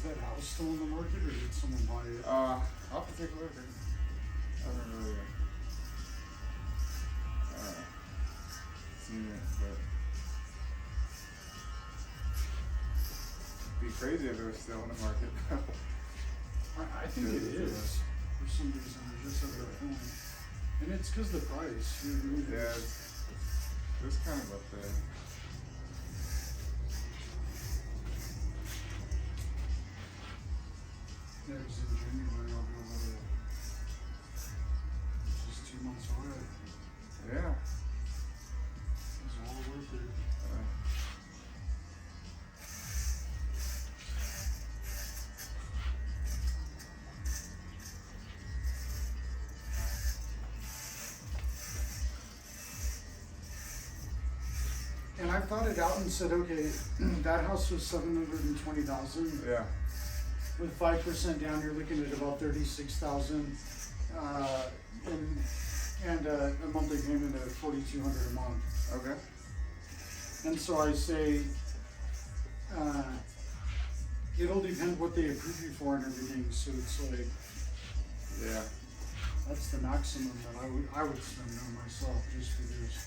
Is that house still on the market, or did someone buy it? I'll have to take a look. I haven't really seen it, but it'd be crazy if it was still on the market. I think it is. For some reason, I just have that feeling. And it's because the price. Yeah, it's kind of up there. Yeah, because in January I'll be able to. It's just 2 months away. Yeah. It's all worth it. And I thought it out and said, okay, that house was 720,000. Yeah. With 5% down, you're looking at about 36,000, and a monthly payment of 4,200 a month. Okay. And so I say, it'll depend what they approve you for and everything. So it's like, Yeah. that's the maximum that I would spend on myself just for this.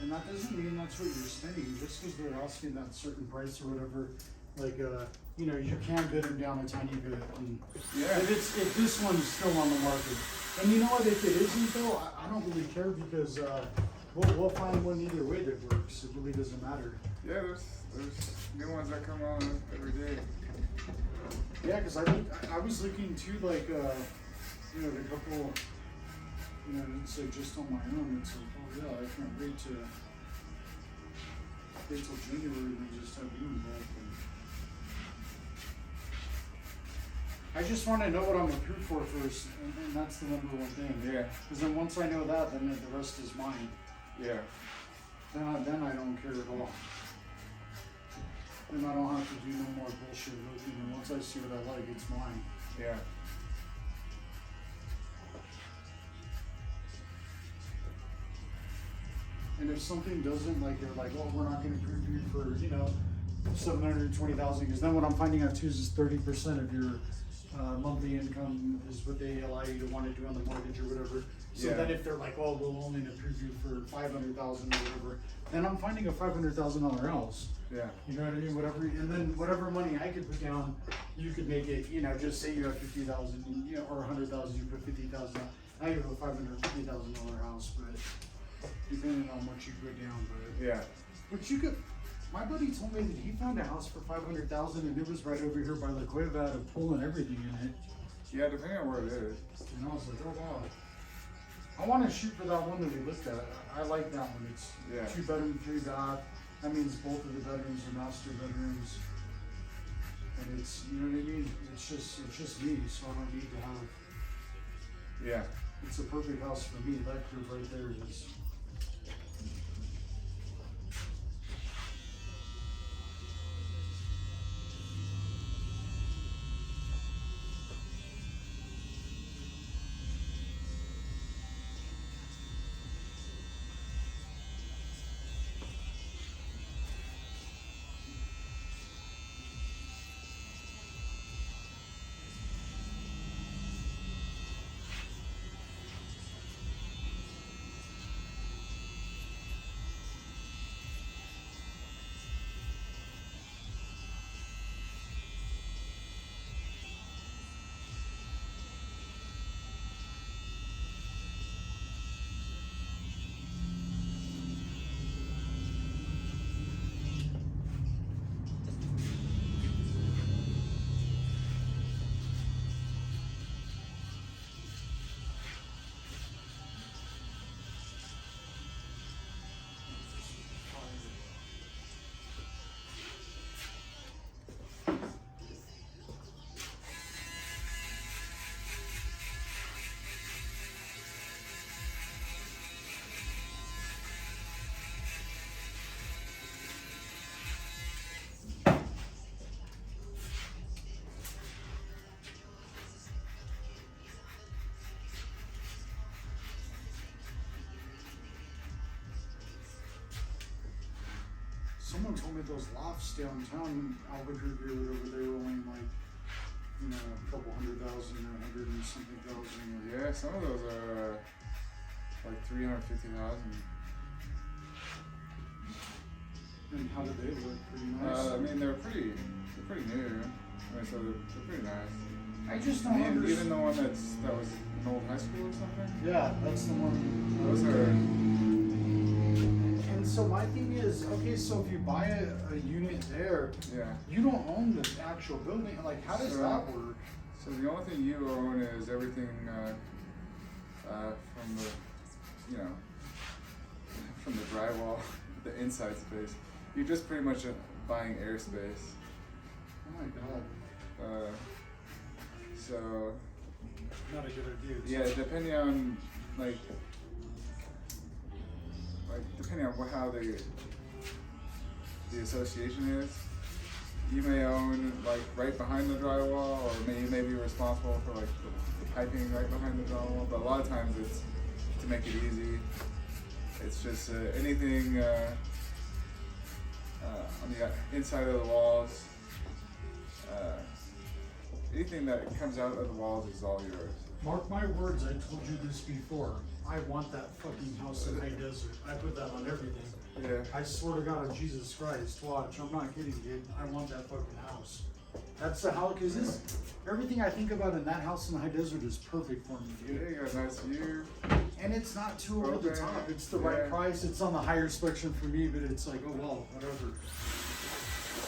And that doesn't mean that's what you're spending, just because they're asking that certain price or whatever, like, you know, you can bid them down a tiny bit. And Yeah. if this one's still on the market, and you know what, if it isn't though, I don't really care, because, we'll find one either way that works. It really doesn't matter. Yeah, there's new ones that come on every day. Yeah, because I was looking too, like, you know, the couple, you know, it's like just on my own, it's like, oh yeah, I can't wait till January and just have you involved. I just want to know what I'm approved for first, and that's the number one thing. Yeah. Because then once I know that, then the rest is mine. Yeah. Then I don't care at all. Then I don't have to do no more bullshit looking, and once I see what I like, it's mine. Yeah. And if something doesn't, like, they're like, well, we're not gonna approve you for, you know, 720,000, because then what I'm finding out too is 30% of your monthly income is what they allow you to want to do on the mortgage or whatever. So Yeah. then if they're like, oh, we'll only approve you for 500,000 or whatever, then I'm finding a $500,000 house. Yeah. You know what I mean? Whatever, and then whatever money I could put down, you could make it. You know, just say you have 50,000, you know, or 100,000, you put 50,000. Now you have a $550,000 house, but depending on what you put down, but Yeah. but you could. My buddy told me that he found a house for 500,000, and it was right over here by La Cueva, had a pool and everything in it. Yeah, depending on where it is. And I was like, oh wow. I want to shoot for that one that we looked at. I like that one. It's Yeah. 2-bedroom, 3-bath. That means both of the bedrooms are master bedrooms. And it's, you know what I mean? It's just me, so I don't need to have. Yeah. It's a perfect house for me. That crib right there is. someone told me those lofts downtown Albuquerque or whatever, they were only like, you know, a couple $100,000 or 100 and something thousand. Yeah, some of those are like 350,000. And how did they look? Pretty nice. I mean, they're pretty new. I mean, so they're pretty nice. I just don't And understand. even the one that was an old high school or something. Yeah, that's the one. Those are. And so my thing is, okay, so if you buy a unit there, Yeah. you don't own the actual building. Like, how does So- that work? So the only thing you own is everything from the, you know, from the drywall, the inside space. You're just pretty much buying airspace. Oh my god, So not a good idea. yeah, depending on depending on how the association is, you may own like right behind the drywall, or you may be responsible for like the piping right behind the drywall. But a lot of times it's to make it easy. It's just anything on the inside of the walls. Anything that comes out of the walls is all yours. Mark my words, I told you this before. I want that fucking house in High Desert. I put that on everything. Yeah. I swear to God on Jesus Christ, watch, I'm not kidding, dude. I want that fucking house. That's the house, cause everything I think about in that house in the High Desert is perfect for me, Yeah, dude. you got a nice view. And it's not too over the Okay. top. It's the right Yeah. price. It's on the higher spectrum for me, but it's like, oh well, whatever.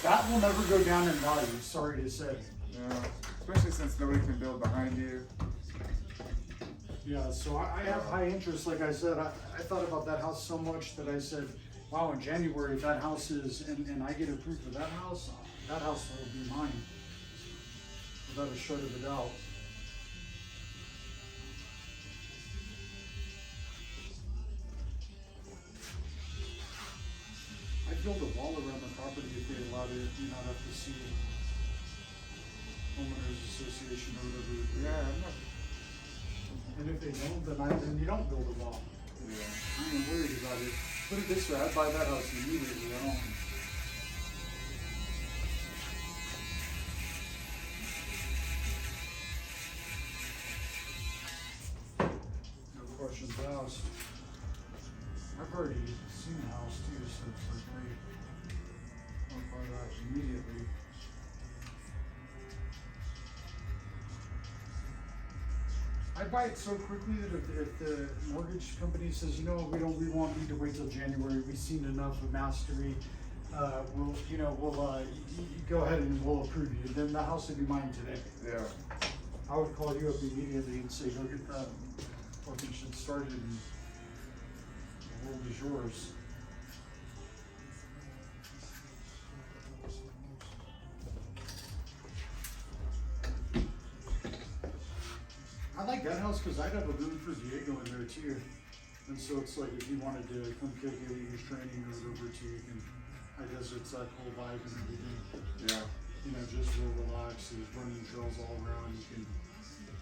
That will never go down in value, sorry to say. Yeah. Especially since nobody can build behind you. Yeah, so I have high interest. Like I said, I thought about that house so much that I said, wow, in January, if that house is, and I get approved for that house will be mine. Without a shadow of a doubt. I'd build a wall around the property if they allowed it, you not have to see homeowners association or whatever. Yeah, I'm not. And if they don't, then you don't build a wall. Yeah. I ain't worried about it. Put it this way, I'd buy that house immediately. I don't. No questions asked. I've already seen the house too, so it's like, great. I'll buy that immediately. I buy it so quickly that if the mortgage company says, you know, we won't need to wait till January, we've seen enough of mastery, we'll go ahead and we'll approve you, then the house would be mine today. Yeah. I would call you up immediately and say, go get that fucking shit started and the world is yours. I like that house because I'd have a room for Diego in there too. And so it's like if you wanted to come kick it with your training or whatever too, you can, I guess it's that whole vibe and everything. Yeah. You know, just real relaxed, there's running trails all around, you can,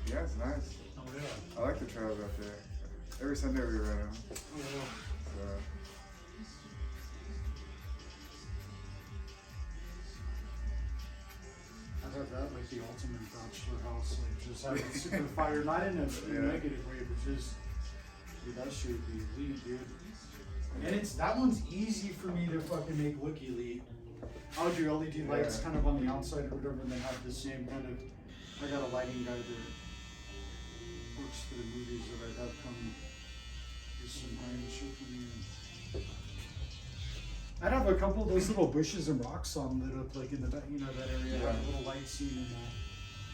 Yeah, it's nice. oh yeah. I like the trails out there. Every Sunday we run them. Oh yeah. So. I'd have that like the ultimate bachelor house, like just having super fire, not in a Yeah. negative way, but just, dude, that shit would be elite, dude. And that one's easy for me to fucking make look elite. I would do LED lights Yeah. kind of on the outside or whatever, and then have the same kind of, I got a lighting guy that works for the movies that I'd have come do some high-end shit for me. I'd have a couple of those little bushes and rocks on lit up like in the, you know, that area, Yeah. have a little light scene and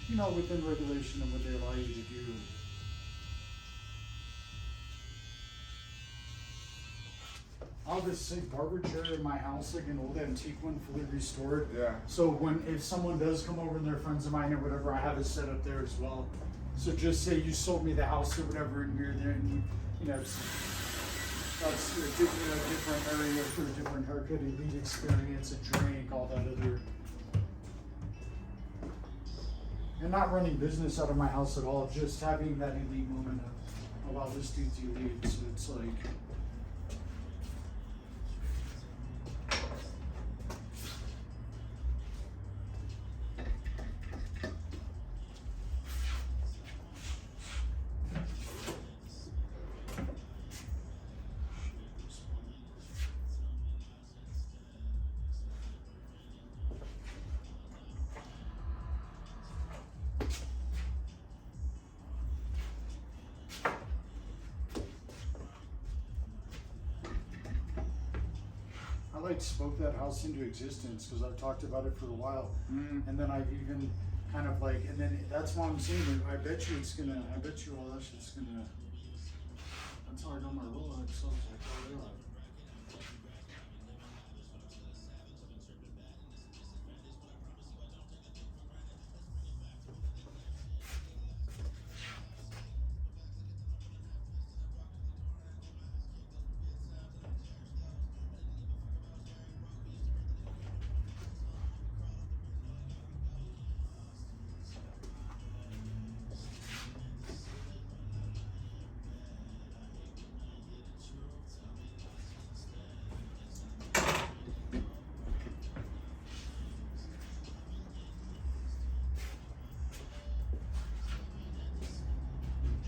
you know, within regulation of what they allow you to do. I'll have this sick barber chair in my house, like an old antique one, fully restored. Yeah. So if someone does come over and they're friends of mine or whatever, I have it set up there as well. So just say you sold me the house or whatever, and you're there, and you know, that's a different area for a different haircut, elite experience, a drink, all that other. And not running business out of my house at all, just having that elite moment of, wow, this dude's elite. So it's like, like spoke that house into existence because I've talked about it for a while, and then I've even kind of like, and then that's why I'm saying that I bet you it's gonna, I bet you all that shit's gonna. That's how I know my Rolex. So I was like, oh yeah.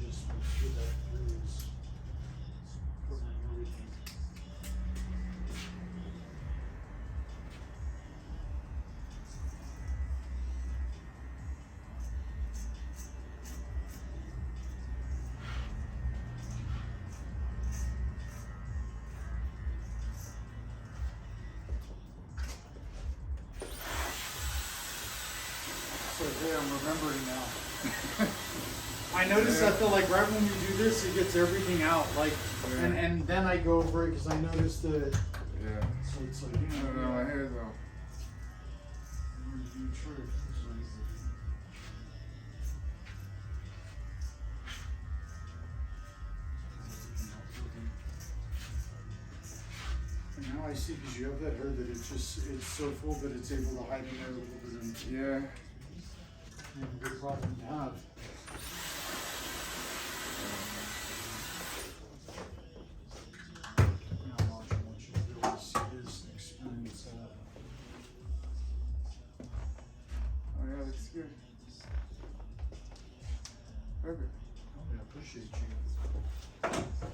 Just do that through is covering everything. So hey, I'm remembering now. I noticed. I feel like right when we do this, it gets everything out. Like, and then I go over it because I noticed the. Yeah. So it's like, you I don't know, my hair's off. And now I see because you have that hair that it's so full that it's able to hide in there a little bit. And Yeah. a good problem to have. Now watch, I want you to really see this and experience that. Oh yeah, looks good. Perfect. Oh, yeah, I appreciate you.